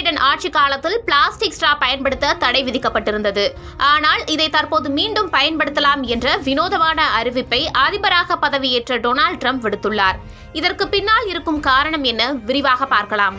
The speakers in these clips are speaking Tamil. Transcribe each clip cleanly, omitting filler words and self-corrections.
பைடன் ஆட்சி காலத்தில் பிளாஸ்டிக் ஸ்ட்ரா பயன்படுத்த தடை விதிக்கப்பட்டிருந்தது. ஆனால் இதை தற்போது மீண்டும் பயன்படுத்தலாம் என்ற வினோதமான அறிவிப்பை அதிபராக பதவியேற்ற டொனால்ட் ட்ரம்ப் விடுத்துள்ளார். இதற்கு பின்னால் இருக்கும் காரணம் என்ன? விரிவாக பார்க்கலாம்.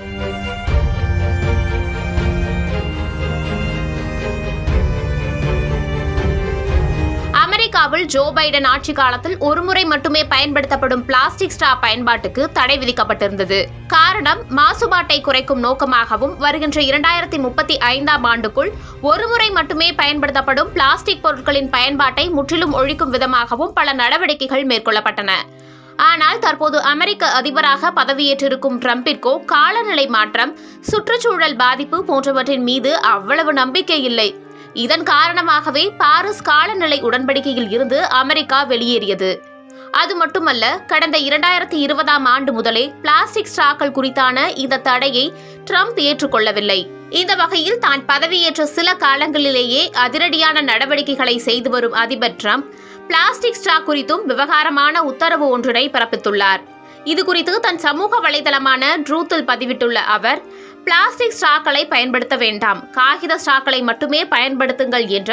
அமெரிக்காவில் ஜோ பைடன் ஆட்சி காலத்தில் ஒருமுறை மட்டுமே பயன்படுத்தப்படும் பிளாஸ்டிக் ஸ்ட்ரா பயன்பாட்டுக்கு தடை விதிக்கப்பட்டிருந்தது. காரணம், மாசுபாட்டை குறைக்கும் நோக்கமாகவும் வருகின்ற 2035ஆம் ஆண்டுக்குள் ஒருமுறை மட்டுமே பயன்படுத்தப்படும் பிளாஸ்டிக் பொருட்களின் பயன்பாட்டை முற்றிலும் ஒழிக்கும் விதமாகவும் பல நடவடிக்கைகள் மேற்கொள்ளப்பட்டன. ஆனால் தற்போது அமெரிக்க அதிபராக பதவியேற்றிருக்கும் ட்ரம்பிற்கோ காலநிலை மாற்றம், சுற்றுச்சூழல் பாதிப்பு போன்றவற்றின் மீது அவ்வளவு நம்பிக்கை இல்லை. இதன் காரணமாகவே பாரிஸ் காலநிலை உடன்படிக்கையில் இருந்து அமெரிக்கா வெளியேறியது. அது மட்டுமல்ல, கடந்த 2020ஆம் ஆண்டு முதலே பிளாஸ்டிக் ஸ்ட்ராக்கள் குறித்தான இந்த தடையை ட்ரம்ப் ஏற்றுக்கொள்ளவில்லை. இந்த வகையில் தான் பதவியேற்ற சில காலங்களிலேயே அதிரடியான நடவடிக்கைகளை செய்து வரும் அதிபர் ட்ரம்ப் பிளாஸ்டிக் ஸ்ட்ரா குறித்தும் விவகாரமான உத்தரவு ஒன்றினை பிறப்பித்துள்ளார். இதுகுறித்து தன் சமூக வலைதளமான ட்ரூத்தில் பதிவிட்டுள்ள அவர், பிளாஸ்டிக் ஸ்ட்ராக்களை பயன்படுத்த வேண்டாம், காகித ஸ்ட்ராக்களை மட்டுமே பயன்படுத்துங்கள் என்ற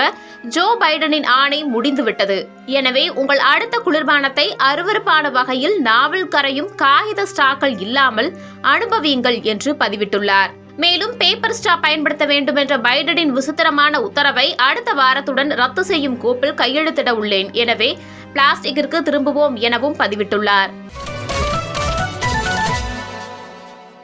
ஜோ பைடனின் ஆணை முடிந்துவிட்டது. எனவே உங்கள் அடுத்த குளிர்பானத்தை அருவருப்பான வகையில் நாவல் கரையும் காகித ஸ்ட்ராக்கள் இல்லாமல் அனுபவியுங்கள் என்று பதிவிட்டுள்ளார். மேலும் பேப்பர் ஸ்ட்ரா பயன்படுத்த வேண்டும் என்ற பைடனின் விசித்திரமான உத்தரவை அடுத்த வாரத்துடன் ரத்து செய்யும் கோப்பில் கையெழுத்திட உள்ளேன். எனவே பிளாஸ்டிக்கிற்கு திரும்புவோம் எனவும் பதிவிட்டுள்ளார்.